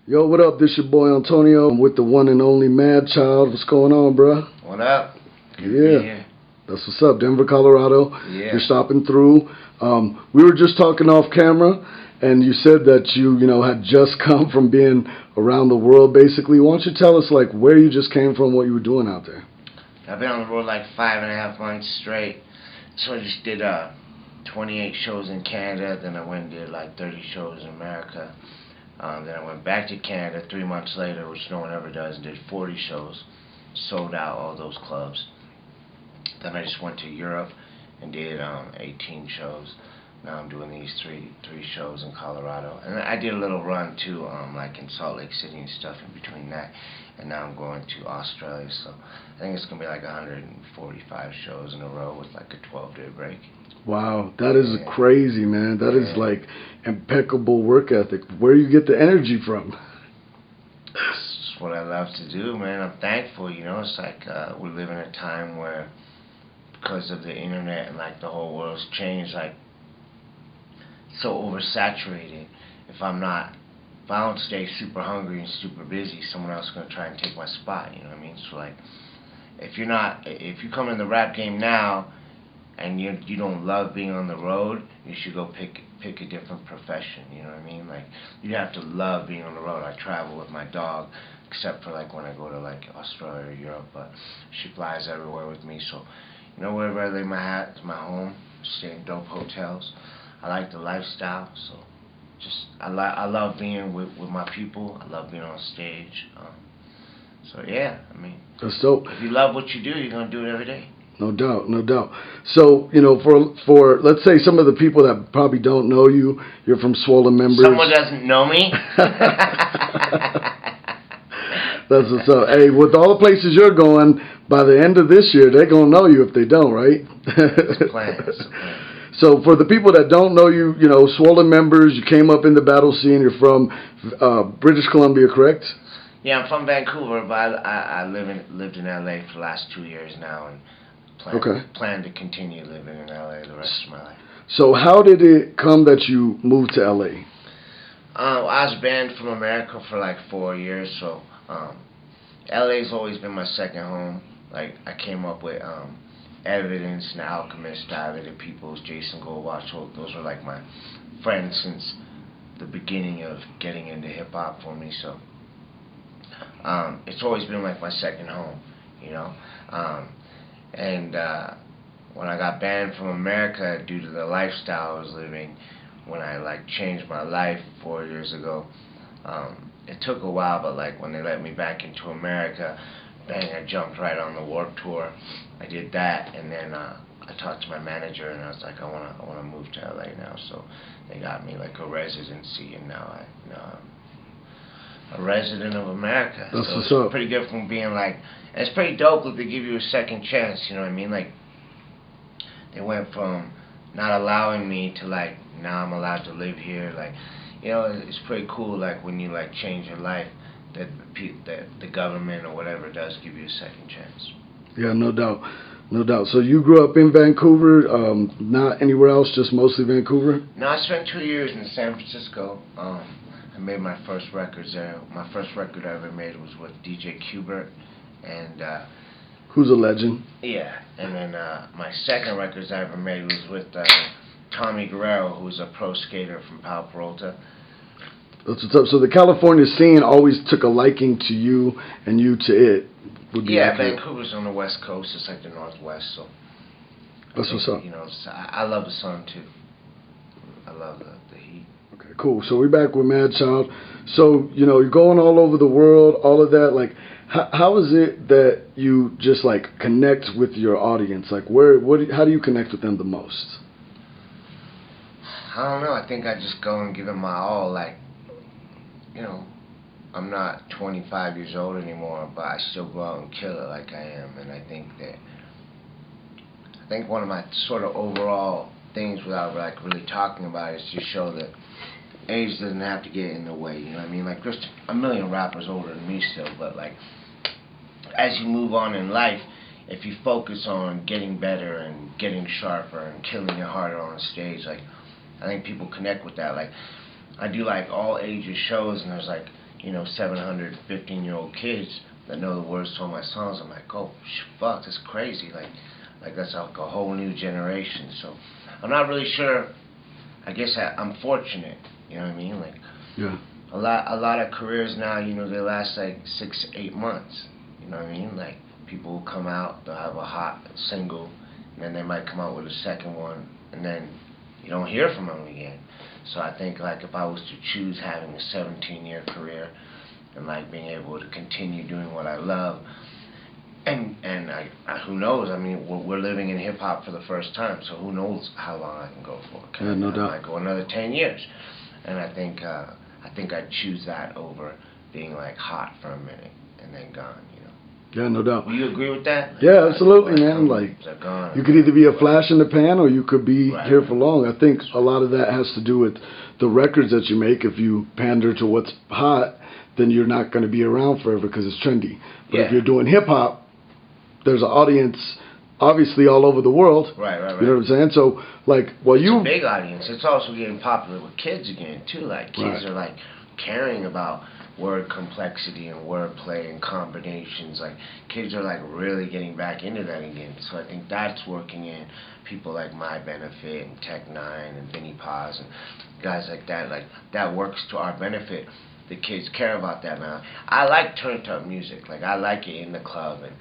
Yo, what up? This your boy Ontoneyo. I'm with the one and only Madchild. What's going on, bruh? What up? Good to be Yeah, here. that's what's up. Denver, Colorado. Yeah. You're stopping through. We were just talking off camera, and you said that you had just come from being around the world, basically. Why don't you tell us, like, where you just came from, what you were doing out there? I've been on the road like 5.5 months straight. So I just did 28 shows in Canada. Then I went and did like 30 shows in America. Then I went back to Canada 3 months later, which no one ever does, and did 40 shows. Sold out all those clubs. Then I just went to Europe and did 18 shows. Now I'm doing these three shows in Colorado, and I did a little run too, like in Salt Lake City and stuff in between that. And now I'm going to Australia, so I think it's gonna be like 145 shows in a row with like a 12-day break. Wow, that is crazy, man. That is like impeccable work ethic. Where you get the energy from? It's just what I love to do, man. I'm thankful, It's like we live in a time where, because of the internet and like the whole world's changed, like so oversaturated. If I don't stay super hungry and super busy, someone else is gonna try and take my spot. You know what I mean? So like, if you come in the rap game now, and you don't love being on the road, you should go pick a different profession. You know what I mean? Like, you have to love being on the road. I travel with my dog, except for like when I go to like Australia or Europe, but she flies everywhere with me. So, wherever I lay my hat is my home. Stay in dope hotels. I like the lifestyle, so I love being with my people. I love being on stage. So yeah, I mean, That's dope. if you love what you do, you're gonna do it every day. No doubt, no doubt. So, for let's say some of the people that probably don't know you, you're from Swollen Members. Someone doesn't know me. That's what's up. Hey, with all the places you're going, by the end of this year, they're gonna know you if they don't, right? It's a plan. It's a plan. So for the people that don't know you, Swollen Members, you came up in the battle scene. You're from British Columbia, correct? Yeah, I'm from Vancouver, but I lived in LA for the last 2 years now, and plan to continue living in LA the rest of my life. So how did it come that you moved to LA? I was banned from America for like 4 years, so LA's always been my second home. Like, I came up with Evidence and Alchemist, Dilated Peoples, Jason Goldwatch. Those were like my friends since the beginning of getting into hip hop for me. So it's always been like my second home, And when I got banned from America due to the lifestyle I was living, when I like changed my life 4 years ago, it took a while, but like when they let me back into America, bang, I jumped right on the Warped Tour. I did that, and then I talked to my manager, and I was like, I wanna move to LA now. So they got me like a residency, and now I'm a resident of America. That's so what's it's up. pretty good from being like, and it's pretty dope that they give you a second chance. You know what I mean? Like, they went from not allowing me to like, now I'm allowed to live here. Like, it's pretty cool. Like, when you like change your life, that the government or whatever does give you a second chance. Yeah, no doubt, no doubt. So you grew up in Vancouver, not anywhere else, just mostly Vancouver? No, I spent 2 years in San Francisco. I made my first records there. My first record I ever made was with DJ Qbert, and who's a legend? Yeah, and then my second records I ever made was with Tommy Guerrero, who's a pro skater from Palo Peralta. That's what's up. So the California scene always took a liking to you, and you to it. Vancouver's on the West Coast. It's like the Northwest, so that's what's up. I love the sun too. I love the heat. Okay, cool. So we're back with Madchild. So you're going all over the world, all of that. Like, how is it that you just like connect with your audience? Like, how do you connect with them the most? I don't know. I think I just go and give it my all. Like, I'm not 25 years old anymore, but I still go out and kill it like I am. And I think one of my sort of overall things, without like really talking about it, is to show that age doesn't have to get in the way. You know what I mean? Like, there's a million rappers older than me still, but like, as you move on in life, if you focus on getting better and getting sharper and killing it harder on stage, like, I think people connect with that. Like, I do like all ages shows, and there's like 715-year-old kids that know the words to all my songs. I'm like, oh fuck, that's crazy. Like that's like a whole new generation. So I'm not really sure. I guess I'm fortunate. You know what I mean? Like, Yeah. a lot of careers now, they last like 6 to 8 months. You know what I mean? Like, people will come out, they'll have a hot single, and then they might come out with a second one, and then you don't hear from them again. So I think, like, if I was to choose having a 17-year career and like being able to continue doing what I love, and who knows? I mean, we're living in hip hop for the first time, so who knows how long I can go for? Yeah, no doubt. I might go another 10 years, and I think I'd choose that over being like hot for a minute and then gone. Yeah, no doubt. Do you agree with that? Yeah, absolutely, man. Like, you could either be a flash in the pan or you could be here for long. I think a lot of that has to do with the records that you make. If you pander to what's hot, then you're not going to be around forever because it's trendy. But if you're doing hip hop, there's an audience obviously all over the world. Right. You know what I'm saying? So, like, it's a big audience. It's also getting popular with kids again, too. Like, kids are, like, caring about word complexity and wordplay and combinations. Like, kids are, like, really getting back into that again. So I think that's working in people like My Benefit and Tech Nine and Vinnie Paz and guys like that. Like, that works to our benefit. The kids care about that now. I like turned up music. Like, I like it in the club, and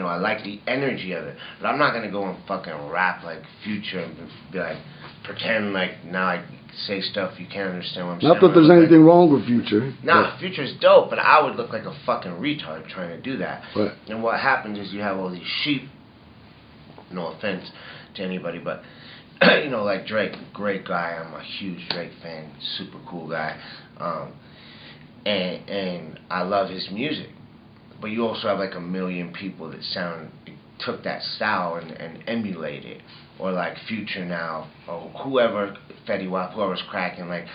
I like the energy of it. But I'm not gonna go and fucking rap like Future and be like, pretend like now I say stuff you can't understand what I'm saying. Not that there's anything wrong with Future. Nah, Future's dope, but I would look like a fucking retard trying to do that. Right. And what happens is you have all these sheep. No offense to anybody, but like Drake, great guy. I'm a huge Drake fan, super cool guy. And I love his music. But you also have like a million people that took that style and emulate it. Or like Future now, or whoever, Fetty Wap, whoever's cracking, like,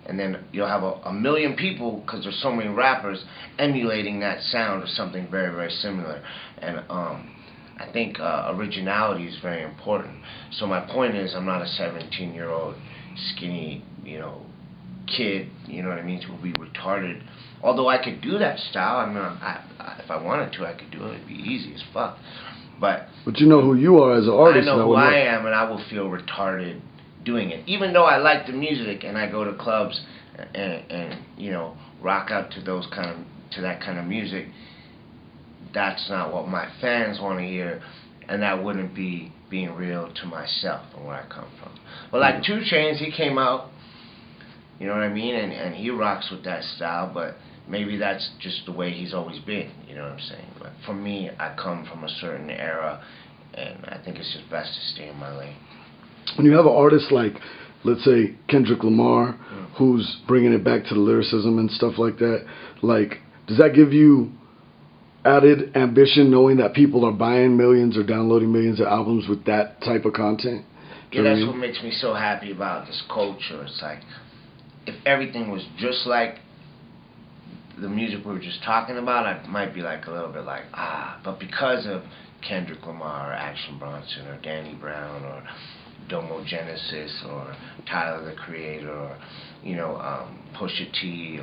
and then you'll have a million people, because there's so many rappers, emulating that sound or something very, very similar. And I think originality is very important. So my point is, I'm not a 17-year-old skinny, kid, you know what I mean, to be retarded. Although I could do that style, I mean, if I wanted to, I could do it. It'd be easy as fuck. But you know who you are as an artist. I know who I am, and I will feel retarded doing it. Even though I like the music and I go to clubs and rock out to that kind of music, that's not what my fans want to hear, and that wouldn't be being real to myself and where I come from. But like 2 Chainz, he came out, you know what I mean, and he rocks with that style, but maybe that's just the way he's always been, you know what I'm saying? But for me, I come from a certain era, and I think it's just best to stay in my lane. When you have an artist like, let's say, Kendrick Lamar, who's bringing it back to the lyricism and stuff like that, like, does that give you added ambition knowing that people are buying millions or downloading millions of albums with that type of content? Yeah, that's what makes me so happy about this culture. It's like, if everything was just like the music we were just talking about, I might be like a little bit like, but because of Kendrick Lamar or Action Bronson or Danny Brown or Domo Genesis or Tyler the Creator or Pusha T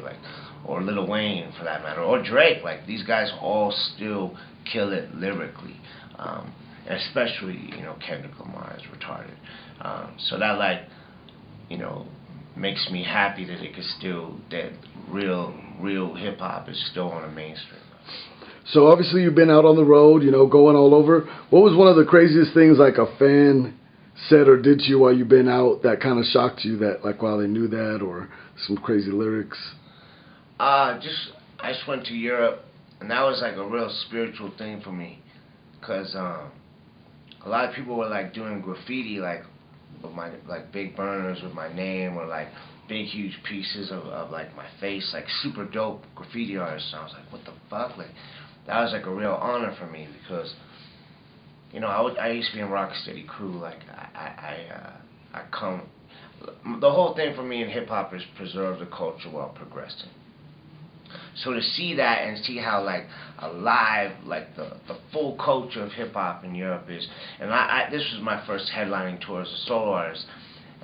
or Lil Wayne for that matter, or Drake, like, these guys all still kill it lyrically, and especially Kendrick Lamar is retarded, so that makes me happy that that real hip hop is still on the mainstream. So obviously you've been out on the road, going all over. What was one of the craziest things like a fan said or did to you while you've been out that kind of shocked you, that like while they knew that, or some crazy lyrics? I just went to Europe, and that was like a real spiritual thing for me, because a lot of people were like doing graffiti like with my big burners with my name, or like big huge pieces of like my face, like super dope graffiti artists. And I was like, what the fuck? Like, that was like a real honor for me, because I used to be in Rocksteady Crew. Like, the whole thing for me in hip hop is preserve the culture while progressing. So to see that and see how like alive like the full culture of hip hop in Europe is, and this was my first headlining tour as a solo artist,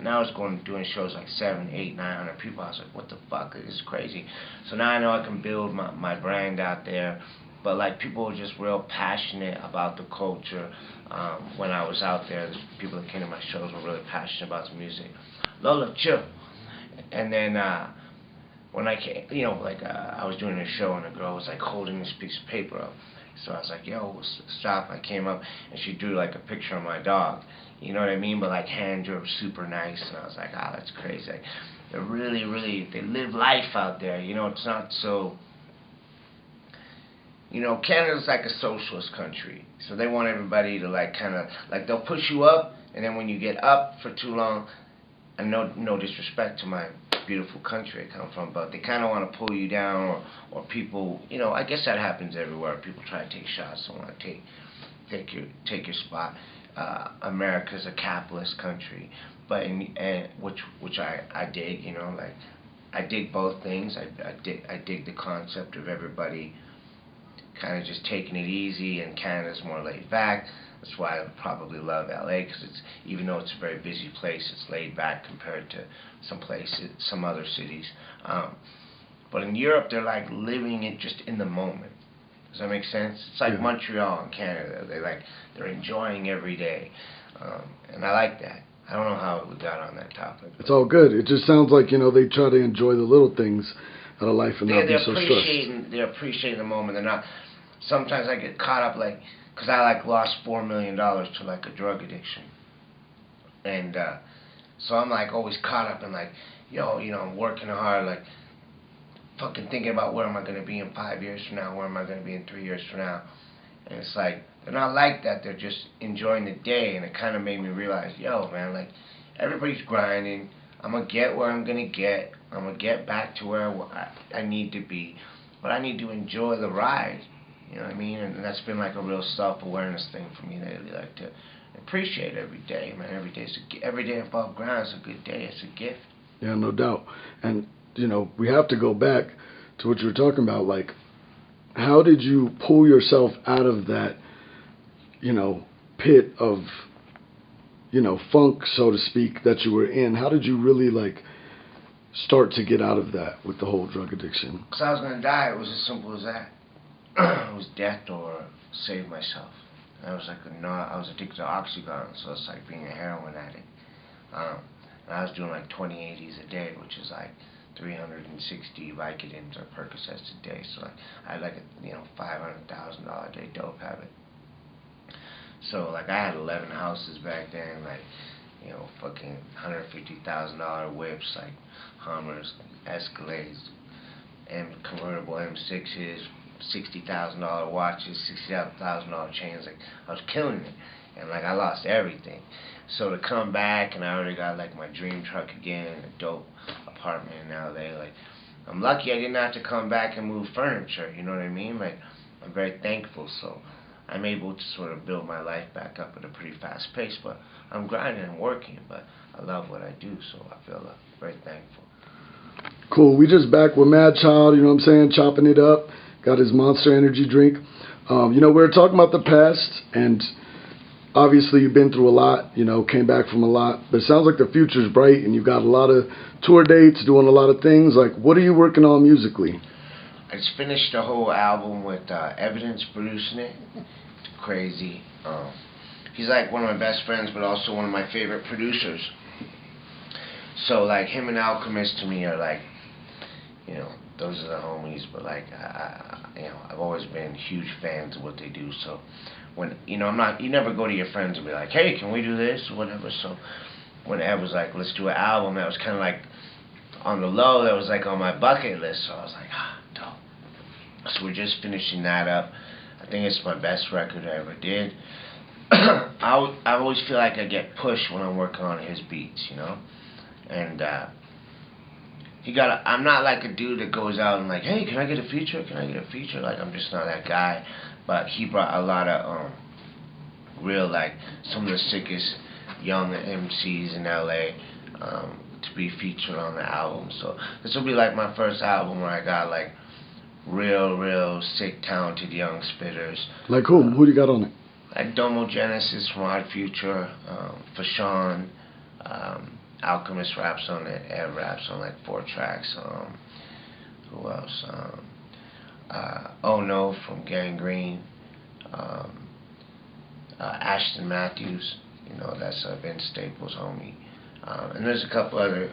And I was doing shows like 700, 800, 900 people. I was like, what the fuck? This is crazy. So now I know I can build my brand out there. But like people were just real passionate about the culture. When I was out there, the people that came to my shows were really passionate about the music. Lola, chill. And then when I came, I was doing a show and a girl was like holding this piece of paper up. So I was like, yo, stop. I came up and she drew like a picture of my dog. You know what I mean? But like hand drew super nice. And I was like, ah, that's crazy. Like, they're really, they live life out there. You know, it's not so, Canada's like a socialist country. So they want everybody to like kind of, like they'll push you up. And then when you get up for too long, and no disrespect to my beautiful country I come from, but they kind of want to pull you down, or people, I guess that happens everywhere. People try to take shots, don't want to take your spot. America's a capitalist country, but which I dig, like I dig both things. I dig the concept of everybody kind of just taking it easy, and Canada's more laid back. That's why I probably love LA, because even though it's a very busy place, it's laid back compared to some other cities. But in Europe, they're like living it just in the moment. Does that make sense? It's like Montreal in Canada. They're enjoying every day, and I like that. I don't know how we got on that topic. It's all good. It just sounds like they try to enjoy the little things out of life and not be so stressed. They're appreciating the moment. They're not. Sometimes I get caught up because I lost $4 million to like a drug addiction, and so I'm like always caught up in I'm working hard, fucking thinking about where am I gonna be in 5 years from now, where am I gonna be in 3 years from now, and it's like they're not like that. They're just enjoying the day, and it kind of made me realize, man, everybody's grinding. I'm gonna get where I'm gonna get. I'm gonna get back to where I need to be, but I need to enjoy the ride. You know what I mean? And that's been like a real self-awareness thing for me lately, to appreciate every day, man. Every day above ground is a good day. It's a gift. Yeah, no doubt. And we have to go back to what you were talking about. Like, how did you pull yourself out of that, pit of, funk, so to speak, that you were in? How did you really start to get out of that with the whole drug addiction? Because I was gonna die. It was as simple as that. It was death or save myself. I was I was addicted to Oxycontin, so it's like being a heroin addict. And I was doing 20/80s a day, which is 360 Vicodins or Percocets a day. So I had $500,000 a day dope habit. So I had 11 houses back then, fucking $150,000 whips, Hummers, Escalades, and convertible M6s. $60,000 watches, $60,000 chains. I was killing it, and I lost everything. So to come back, and I already got my dream truck again, and a dope apartment in LA. I'm lucky I didn't have to come back and move furniture. You know what I mean? I'm very thankful. So I'm able to sort of build my life back up at a pretty fast pace. But I'm grinding and working. But I love what I do, so I feel very thankful. Cool. We just back with Madchild. You know what I'm saying? Chopping it up. Got his Monster Energy drink. We were talking about the past, and obviously you've been through a lot, came back from a lot, but it sounds like the future's bright, and you've got a lot of tour dates, doing a lot of things. What are you working on musically? I just finished a whole album with Evidence producing it. It's crazy. He's one of my best friends, but also one of my favorite producers. So him and Alchemist to me are those are the homies, but I've always been huge fans of what they do. So when you never go to your friends and be like, hey, can we do this or whatever. So when Ed was like, let's do an album, that was kind of on the low, that was on my bucket list. So I was like, dope. So we're just finishing that up. I think it's my best record I ever did. I always feel like I get pushed when I'm working on his beats, and I'm not a dude that goes out and hey, can I get a feature? Can I get a feature? I'm just not that guy. But he brought a lot of real some of the sickest young MCs in LA to be featured on the album. So this will be my first album where I got real sick, talented young spitters. Like who? Who do you got on it? Domo Genesis from Odd Future, Fashawn, Alchemist raps on it. Ed raps on like 4 tracks. Who else? Oh No from Gang Green. Um, Ashton Matthews. You know, that's Vince Staples' homie. And there's a couple other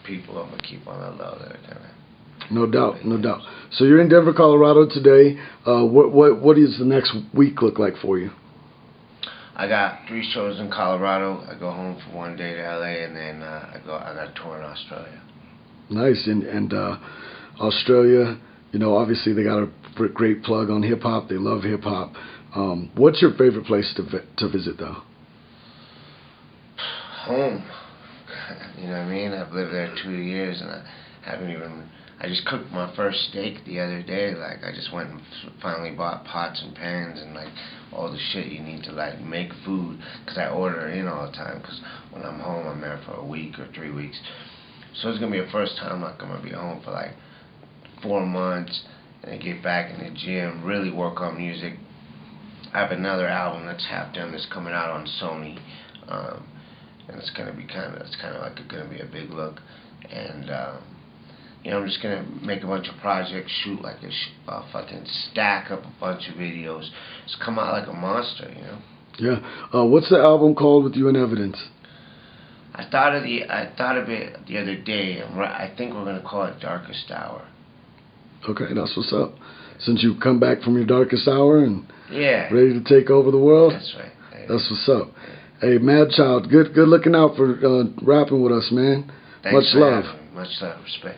people I'm gonna keep on the low that are kind of. No doubt, no doubt. So you're in Denver, Colorado today. What does the next week look like for you? I got 3 shows in Colorado. I go home for 1 day to LA, and then I got a tour in Australia. Nice. And Australia, you know, obviously they got a great plug on hip hop. They love hip hop. What's your favorite place to visit though? Home. You know what I mean? I've lived there 2 years, and I just cooked my first steak the other day. Like, I just went and finally bought pots and pans and like all the shit you need to like make food, because I order in all the time, because when I'm home I'm there for a week or 3 weeks. So it's gonna be the first time like I'm gonna be home for like 4 months, and then get back in the gym, really work on music. I have another album that's half done that's coming out on Sony, and it's kind of like gonna be a big look. And you know, I'm just gonna make a bunch of projects, shoot like a fucking stack up a bunch of videos, just come out like a monster, you know. Yeah. What's the album called with you in evidence? I thought of it the other day. I think we're gonna call it Darkest Hour. Okay, that's what's up. Since you've come back from your darkest hour and yeah, ready to take over the world. That's right. Hey. That's what's up. Hey, Madchild, good looking out for rapping with us, man. Thanks Much love. Much love, respect.